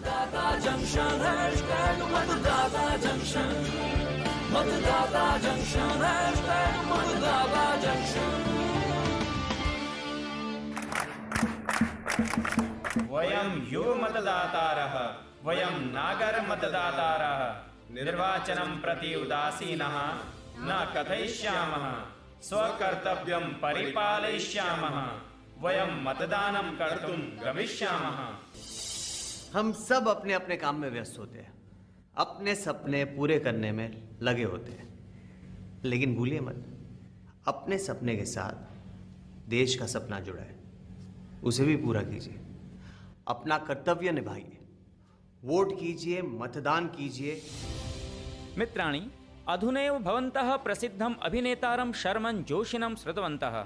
मतदाता junction, hashtag मतदाता junction, मतदाता जंक्शन, हैशटैग मतदाता जंक्शन। वयं युव मतदातारः, वयं नागर मतदातारः निर्वाचनं प्रति उदासीनः न कथयिष्यामः, स्वकर्तव्यं परिपालयिष्यामः, वयं मतदानं कर्तुं गमिष्यामः। हम सब अपने अपने काम में व्यस्त होते हैं, अपने सपने पूरे करने में लगे होते हैं, लेकिन भूलिए मत, अपने सपने के साथ देश का सपना जुड़ा है, उसे भी पूरा कीजिए। अपना कर्तव्य निभाइए, वोट कीजिए, मतदान कीजिए। मित्राणि, अधुनैव भवन्तः प्रसिद्धम् अभिनेतारं शर्मन् जोशिनं श्रुतवन्तः।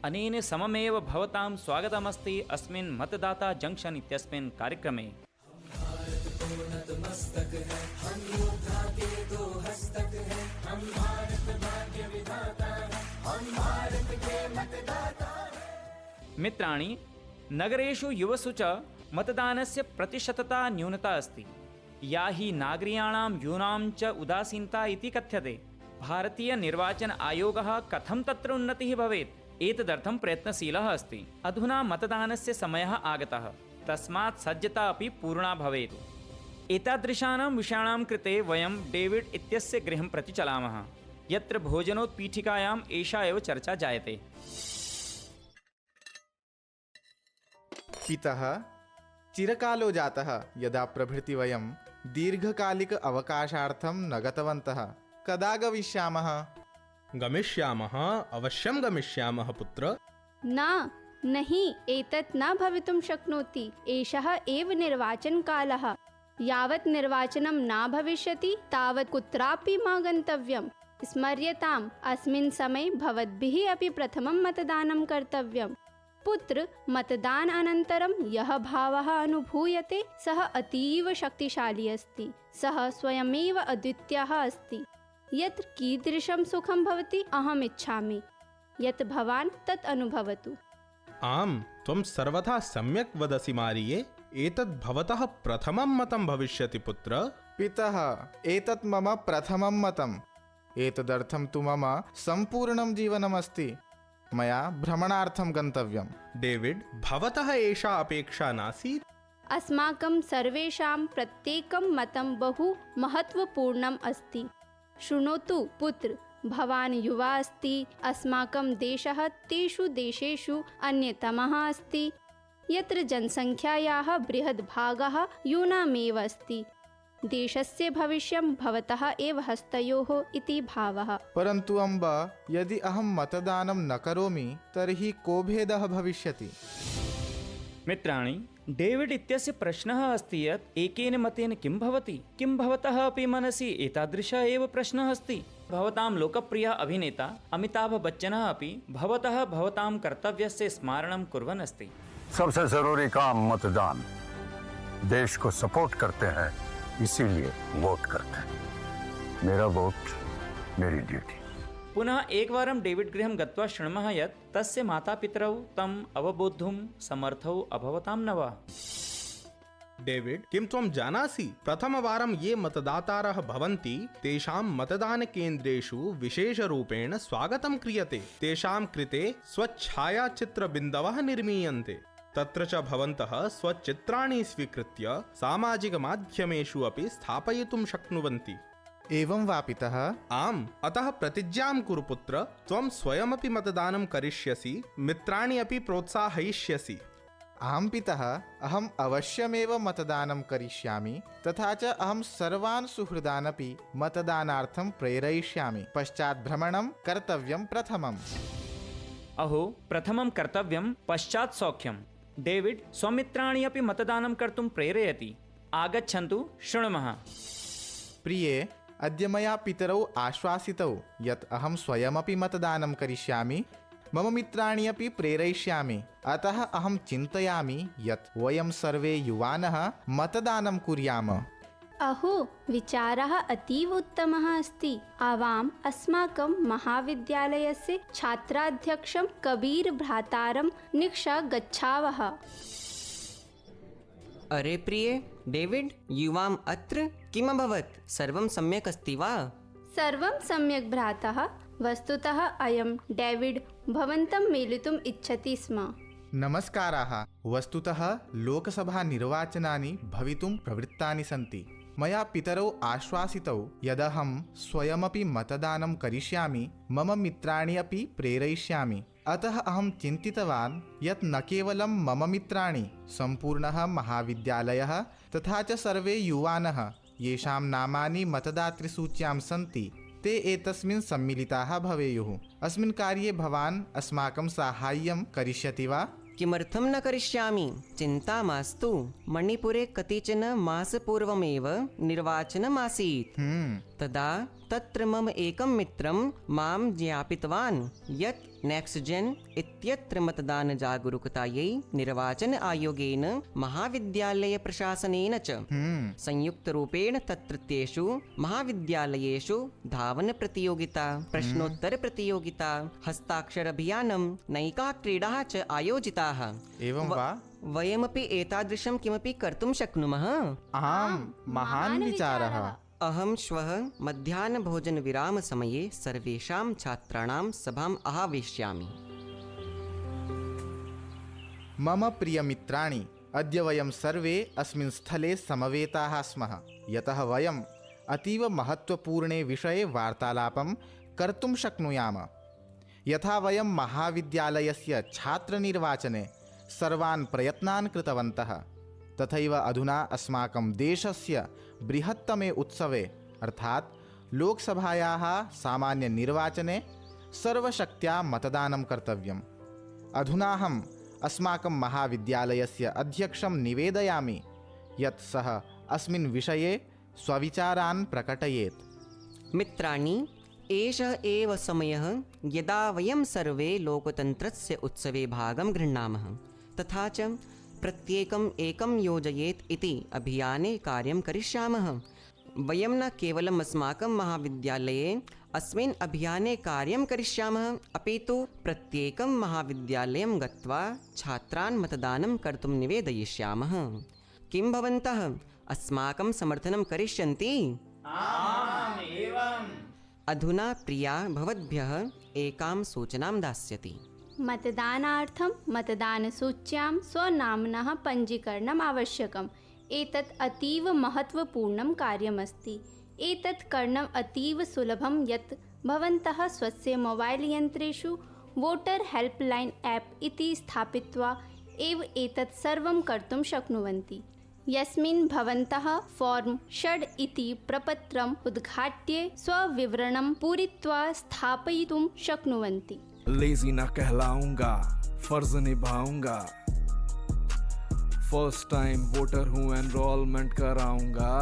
अनेन सममेव भवतां स्वागतमस्ति अस्मिन् मतदाता जंक्शन इत्यस्मिन् कार्यक्रमे। मित्राणि, नगरेषु युवसु च मतदानस्य प्रतिशतता न्यूनता अस्ति, या हि नागरिकाणां यूनां च उदासीनता इति कथ्यते। भारतीय निर्वाचन आयोगः कथं तत्र उन्नतिः भवेत् एतदर्थं प्रयत्नशीलः अस्ति। अधुना मतदानस्य समयः आगतः, तस्मात् सज्जता अपि पूर्णा भवेत्। एतादृशानां विषयाणां कृते वयं डेविड् इत्यस्य गृहं प्रति चलामः, यत्र भोजनोत्पीठिकायाम् एषा एव चर्चा जायते। पितः चिरकालो जातः यदा प्रभृति वयं दीर्घकालिक अवकाशार्थं न गतवन्तः। कदा गमिष्यामः? गमिष्यामः, अवश्यं गमिष्यामः पुत्र। नहीं, एतत् न भवितुं शक्नोति। एषः एव निर्वाचनकालः। यावत् निर्वाचनं न भविष्यति तावत् कुत्रापि मा गन्तव्यम्। स्मर्यताम्, अस्मिन् समये भवद्भिः अपि प्रथमं मतदानं कर्तव्यम्। पुत्र, मतदान अनन्तरं यः भावः अनुभूयते सः अतीव शक्तिशाली अस्ति। सः स्वयमेव अद्वितीयः अस्ति। यत् कीदृशं सुखं भवति अहम् इच्छामि, यत् भवान् तत् अनुभवतु। आम्, त्वं सर्वथा सम्यक् वदसि मारिये। एतत् भवतः प्रथमं मतं भविष्यति पुत्र। पितः, एतत् मम प्रथमं मतम्। एतदर्थं तु मम सम्पूर्णं जीवनमस्ति। मया भ्रमणार्थं गन्तव्यम्। डेविड्, भवतः एषा अपेक्षा नासीत्? अस्माकं सर्वेषां प्रत्येकं मतं बहु महत्त्वपूर्णम् अस्ति। शृणोतु पुत्र, भवान् युवा अस्ति। अस्माकं देशः तेषु देशेषु अन्यतमः अस्ति यत्र जनसङ्ख्यायाः बृहद्भागः यूनामेव अस्ति। देशस्य भविष्यं भवतः एव हस्तयोः इति भावः। परन्तु अम्ब, यदि अहं मतदानं न करोमि तर्हि को भेदः भविष्यति? मित्राणि, डेविड् इत्यस्य प्रश्नः अस्ति यत् एकेन मतेन किं भवति? किं भवतः अपि मनसि एतादृशः एव प्रश्नः अस्ति? भवतां लोकप्रियः अभिनेता अमिताभ बच्चनः अपि भवतां कर्तव्यस्य स्मारणं कुर्वन् अस्ति। सबसे जरूरी काम मतदान। देश को सपोर्ट करते हैं, इसीलिए वोट करते हैं। मेरा वोट, मेरी ड्यूटी। पुनः एकवारं डेविड् गृहं गत्वा शृणुमः यत् तस्य मातापितरौ तम् अवबोद्धुं समर्थौ अभवतां न वा? डेविड्, किं त्वं जानासि, प्रथमवारं ये मतदातारः भवन्ति तेषां मतदानकेन्द्रेषु विशेषरूपेण स्वागतं क्रियते। तेषां कृते स्वच्छायाचित्रबिन्दवः निर्मीयन्ते। तत्र च भवन्तः स्वचित्राणि स्वीकृत्य सामाजिकमाध्यमेषु अपि स्थापयितुं शक्नुवन्ति। एवं वा पितः? आम्, अतः प्रतिज्ञां कुरु पुत्र, त्वं स्वयमपि मतदानं करिष्यसि, मित्राणि अपि प्रोत्साहयिष्यसि। अहं पितः, अहम् अवश्यमेव मतदानं करिष्यामि, तथा च अहं सर्वान् सुहृदान् अपि मतदानार्थं प्रेरयिष्यामि। पश्चात् भ्रमणं कर्तव्यं प्रथमम्। अहो, प्रथमं कर्तव्यं, पश्चात् सौख्यम्। डेविड् स्वमित्राणि अपि मतदानं कर्तुं प्रेरयति। आगच्छन्तु, शृणुमः। प्रिये, अद्य मया पितरौ आश्वासितौ यत् अहं स्वयमपि मतदानं करिष्यामि, मम मित्राणि अपि प्रेरयिष्यामि। अतः अहं चिन्तयामि यत् वयं सर्वे युवानः मतदानं कुर्याम। अहो, विचारः अतीव उत्तमः अस्ति। आवाम् अस्माकं महाविद्यालयस्य छात्राध्यक्षं कबीर भ्रातारं निक्ष गच्छावः। अरे प्रिये डेविड, युवाम् अत्र किम् अभवत्? सर्वं सम्यक् अस्ति वा? सर्वं सम्यक् भ्रातः। वस्तुतः अयं डेविड् भवन्तं मेलितुम् इच्छति स्म। नमस्काराः। वस्तुतः लोकसभानिर्वाचनानि भवितुं प्रवृत्तानि सन्ति। मया पितरौ आश्वासितौ यदहं स्वयमपि मतदानं करिष्यामि, मम मित्राणि अपि प्रेरयिष्यामि। अतः अहं चिन्तितवान् यत् न केवलं मम मित्राणि, सम्पूर्णः महाविद्यालयः तथा च सर्वे युवानः येषां नामानि मतदातृसूच्यां सन्ति, ते एतस्मिन् सम्मिलिताः भवेयुः। अस्मिन् कार्ये भवान् अस्माकं साहाय्यं करिष्यति वा? किमर्थं न करिष्यामि? चिन्ता मास्तु। मणिपुरे कतिचन मासपूर्वमेव निर्वाचनमासीत्। तदा तत्र मम एकं मित्रं मां ज्ञापितवान् यत् नेक्स्ट्जेन् इत्यत्र मतदानजागरूकतायै निर्वाचन आयोगेन महाविद्यालयप्रशासनेन च संयुक्तरूपेण तत्रत्येषु महाविद्यालयेषु धावनप्रतियोगिता, प्रश्नोत्तरप्रतियोगिता, हस्ताक्षरअभियानं, नैकाः क्रीडाः च आयोजिताः। एवं वा? वयमपि एतादृशं किमपि कर्तुं शक्नुमः। आम्, महान् विचारः। अहं श्वः मध्याह्नभोजनविरामसमये सर्वेषां छात्राणां सभाम् आह्वयिष्यामि। मम प्रियमित्राणि, अद्य वयं सर्वे अस्मिन् स्थले समवेताः स्मः, यतः वयम् अतीव महत्त्वपूर्णे विषये वार्तालापं कर्तुं शक्नुयाम। यथा वयं महाविद्यालयस्य छात्रनिर्वाचने सर्वान् प्रयत्नान् कृतवन्तः, तथैव अधुना अस्माकं देशस्य बृहत्तमे उत्सवे अर्थात् लोकसभायाः सामान्यनिर्वाचने सर्वशक्त्या मतदानं कर्तव्यम्। अधुनाहम् अस्माकं महाविद्यालयस्य अध्यक्षं निवेदयामि यत् सः अस्मिन् विषये स्वविचारान् प्रकटयेत्। मित्राणि, एषः एव समयः यदा वयं सर्वे लोकतन्त्रस्य उत्सवे भागं गृह्णामः, तथा च प्रत्येकम् एकं योजयेत् इति अभियाने कार्यं करिष्यामः। वयं न केवलम् अस्माकं महाविद्यालये अस्मिन् अभियाने कार्यं करिष्यामः, अपि तु प्रत्येकं महाविद्यालयं गत्वा छात्रान् मतदानं कर्तुं निवेदयिष्यामः। किं भवन्तः अस्माकं समर्थनं करिष्यन्ति? आम्, एवम्। अधुना प्रिया भवद्भ्यः एकां सूचनां दास्यति। मतदानार्थं मतदानसूच्यां स्वनाम्नः पञ्जीकरणम् आवश्यकम्। एतत् अतीव महत्त्वपूर्णं कार्यमस्ति। एतत् करणम् अतीव सुलभं यत् भवन्तः स्वस्य मोबैल् यन्त्रेषु वोटर् हेल्प्लैन् ऐप् इति स्थापित्वा एव एतत् सर्वं कर्तुं शक्नुवन्ति, यस्मिन् भवन्तः फॉर्म 6 इति प्रपत्रम् उद्घाट्य स्वविवरणं पूरयित्वा स्थापयितुं शक्नुवन्ति। लेजी ना कहलाऊंगा, फर्ज निभाऊंगा। फर्स्ट टाइम वोटर हूँ, एनरोलमेंट कराऊंगा।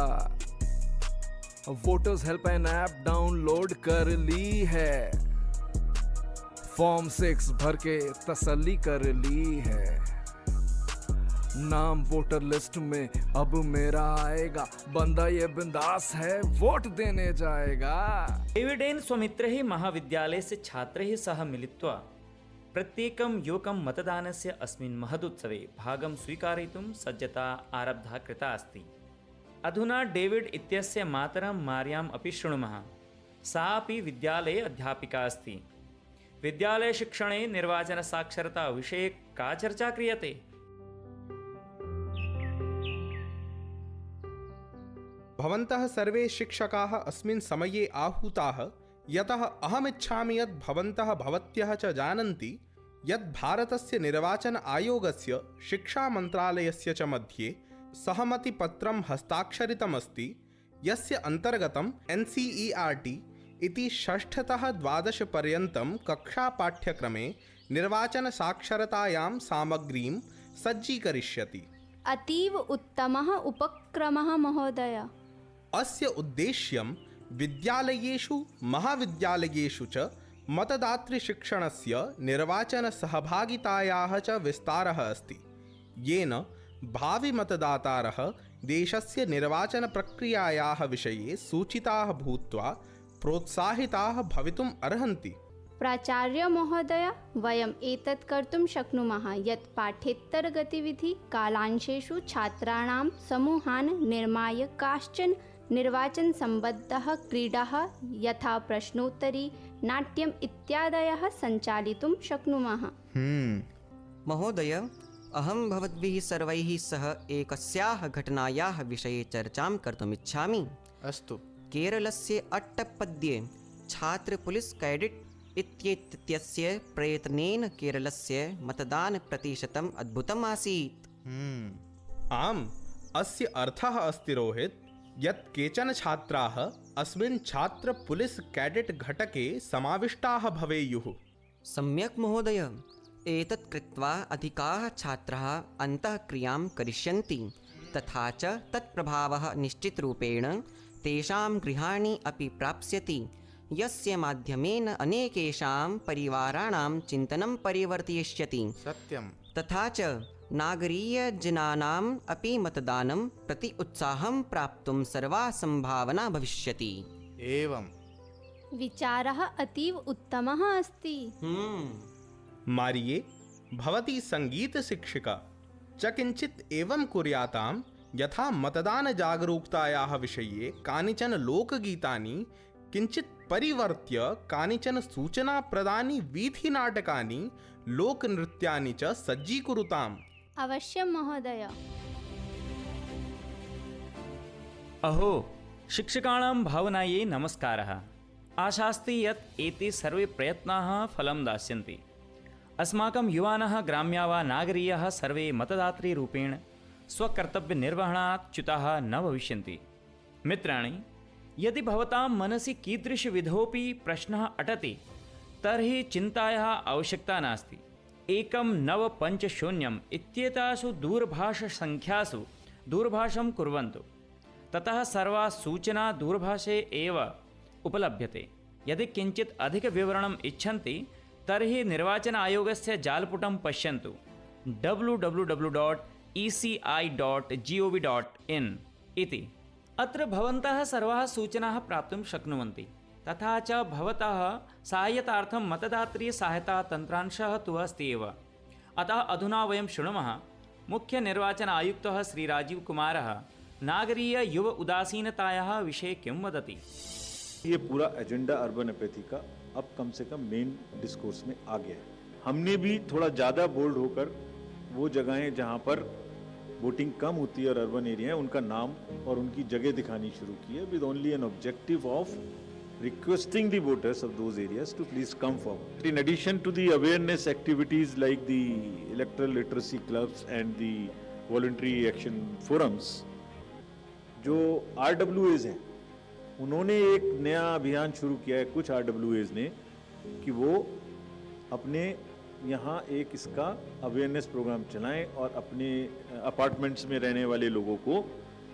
वोटर्स हेल्पलाइन ऐप डाउनलोड कर ली है, फॉर्म 6 भर के तसल्ली कर ली है। नाम वोटर लिस्ट में अब मेरा आएगा, बंदा ये बिंदास है, वोट देने जाएगा। डेविडेन स्वमित्रैः महाविद्यालयस्य छात्रैः सह मिलित्वा प्रत्येकं युवकं मतदानस्य अस्मिन् महदुत्सवे भागं स्वीकर्तुं सज्जता आरब्धा कृता अस्ति। अधुना डेविड इत्यस्य मातरं मार्याम् अपि शृणुमः। सा अपि विद्यालये अध्यापिका अस्ति। विद्यालयशिक्षणे निर्वाचनसाक्षरता विषये का चर्चा क्रियते? भवन्तः सर्वे शिक्षकाः अस्मिन् समये आहूताः, यतः अहमिच्छामि यत् भवन्तः भवत्यः च जानन्ति यत् भारतस्य निर्वाचन आयोगस्य शिक्षामन्त्रालयस्य च मध्ये सहमतिपत्रं हस्ताक्षरितमस्ति, यस्य अन्तर्गतं NCERT इति 6तः 12 पर्यन्तं कक्षापाठ्यक्रमे निर्वाचनसाक्षरतायां सामग्रीं सज्जीकरिष्यति। अतीव उत्तमः उपक्रमः महोदय। अस्य उद्देश्यं विद्यालयेषु महाविद्यालयेषु च मतदातृशिक्षणस्य निर्वाचनसहभागितायाः च विस्तारः अस्ति, येन भाविमतदातारः देशस्य निर्वाचनप्रक्रियायाः विषये सूचिताः भूत्वा प्रोत्साहिताः भवितुम् अर्हन्ति। प्राचार्य महोदय, वयम् एतत् कर्तुं शक्नुमः यत् पाठ्येतरगतिविधि कालांशेषु छात्राणां समूहान् निर्माय काश्चन निर्वाचनसम्बद्धाः क्रीडाः यथा प्रश्नोत्तरी, नाट्यम् इत्यादयः सञ्चालितुं शक्नुमः। महोदय, अहं भवद्भिः सर्वैः सह एकस्याः घटनायाः विषये चर्चां कर्तुमिच्छामि। अस्तु। केरलस्य अट्टप्पद्ये छात्र पुलिस कैडेट् इत्येतस्य प्रयत्नेन केरलस्य मतदानप्रतिशतम् अद्भुतम् आसीत्। आम्, अस्य अर्थः अस्ति रोहित्, यत् केचन छात्राः अस्मिन् छात्र पुलिस कैडेट् घटके समाविष्टाः भवेयुः। सम्यक् महोदय, एतत् कृत्वा अधिकाः छात्राः अन्तःक्रियां करिष्यन्ति, तथा च तत्प्रभावः निश्चितरूपेण तेषां गृहाणि अपि प्राप्स्यति, यस्य माध्यमेन अनेकेषां परिवाराणां चिन्तनं परिवर्तयिष्यति। सत्यं। तथा च नागरीयजनानाम् अपि मतदानं प्रति उत्साहं प्राप्तुं सर्वा सम्भावना भविष्यति। एवं। विचारः अतीव उत्तमः अस्ति। मारिये, भवती सङ्गीतशिक्षिका च किञ्चित् एवं कुर्यातां यथा मतदानजागरूकतायाः विषये कानिचन लोकगीतानि किञ्चित् परिवर्त्य कानिचन सूचनाप्रदानि वीथिनाटकानि लोकनृत्यानि च सज्जीकुरुताम्। अवश्यं महोदय। अहो, शिक्षकाणां भावनायै नमस्कारः। आशास्ति यत् एते सर्वे प्रयत्नाः फलं दास्यन्ति। अस्माकं युवानः ग्राम्या वा नागरीयाः सर्वे मतदातृरूपेण स्वकर्तव्यनिर्वहणात् च्युताः न भविष्यन्ति। मित्राणि, यदि भवतां मनसि कीदृशविधोऽपि प्रश्नः अटति तर्हि चिन्तायाः आवश्यकता नास्ति। 1950 इत्येतासु दूरभाषसङ्ख्यासु दूरभाषं कुर्वन्तु। ततः सर्वा सूचना दूरभाषे एव उपलभ्यते। यदि किञ्चित् अधिकविवरणम् इच्छन्ति तर्हि निर्वाचन आयोगस्य जालपुटं पश्यन्तु www.eci.gov.in इति। अत्र भवन्तः सर्वाः सूचनाः प्राप्तुं शक्नुवन्ति। तथा च भवतः सहायतार्थं मतदातृसहायतातन्त्रांशः तु अस्ति एव। अतः अधुना वयं शृणुमः मुख्यनिर्वाचन आयुक्तः श्री राजीव कुमारः नागरीय युव उदासीनतायाः विषये किं वदति। ये पूरा एजेंडा अर्बन एपैथी का अब कम से कम मेन डिस्कोर्स में आ गया है। हमने भी थोड़ा ज़्यादा बोल्ड होकर वो जगहें जहाँ पर वोटिंग कम होती है और अर्बन एरिया है उनका नाम और उनकी जगह दिखानी शुरू की है, with only an objective of requesting the voters of those areas to please come forward. In addition to the awareness activities like the electoral literacy clubs and the voluntary action forums, जो RWAs हैं उन्होंने एक नया अभियान शुरू किया है कुछ RWAs ने कि वो अपने यहाँ एक इसका अवेयरनेस प्रोग्राम चलाएं और अपने अपार्टमेंट्स में रहने वाले लोगों को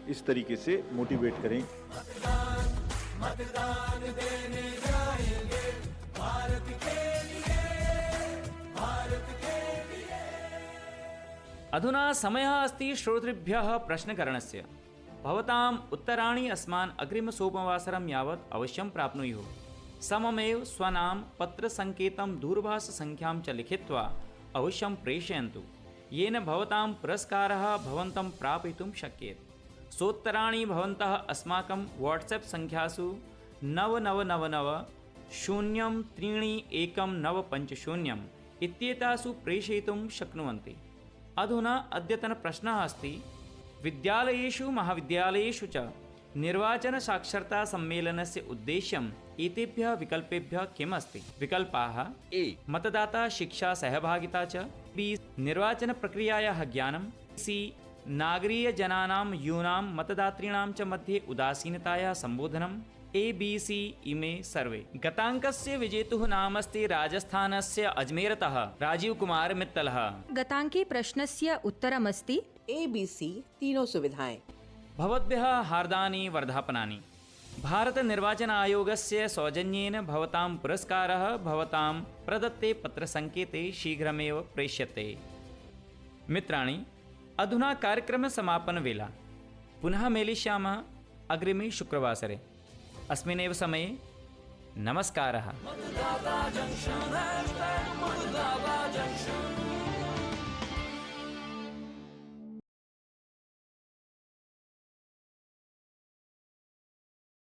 इस तरीके से मोटिवेट करें। मतदान देने जाएंगे भारत के लिए, भारत के लिए। अधुना समयः अस्ति श्रोतृभ्यः प्रश्नकरणस्य। भवताम् उत्तराणि अस्मान् अग्रिमसोमवासरं यावत् अवश्यं प्राप्नुयुः। सममेव स्वनाम पत्रसङ्केतं दूरभाषसङ्ख्यां च लिखित्वा अवश्यं प्रेषयन्तु, येन भवतां पुरस्कारः भवन्तं प्रापयितुं शक्येत। सोत्तराणि भवन्तः अस्माकं वाट्सएप् सङ्ख्यासु 9999-03150 इत्येतासु प्रेषयितुं शक्नुवन्ति। अधुना अद्यतनप्रश्नः अस्ति, विद्यालयेषु महाविद्यालयेषु च निर्वाचनसाक्षरतासम्मेलनस्य उद्देश्यम् एतेभ्यः विकल्पेभ्यः किम् अस्ति? विकल्पाः: ए मतदाता शिक्षा सहभागिता च, बी निर्वाचनप्रक्रियायाः ज्ञानं, सी नागरीयजनानां यूनां मतदातॄणां च मध्ये उदासीनतायाः सम्बोधनम्, ए बी सी इमे सर्वे। गताङ्कस्य विजेतुः नाम अस्ति राजस्थानस्य अजमेरतः राजीव कुमार मित्तलः। गताङ्के प्रश्नस्य उत्तरमस्ति ए बी सी तीनों सुविधाएं। भवद्भ्यः हार्दानि वर्धापनानि। भारत निर्वाचन आयोगस्य सौजन्येन भवतां पुरस्कारः भवतां प्रदत्ते पत्रसङ्केते शीघ्रमेव प्रेष्यते। मित्राणि, अधुना कार्यक्रमसमापनवेला। पुनः मेलिष्यामः अग्रिमे शुक्रवासरे। अस्मिन्नेव समये नमस्कारः। मतदाता जंक्शन, #मतदाता जंक्शन।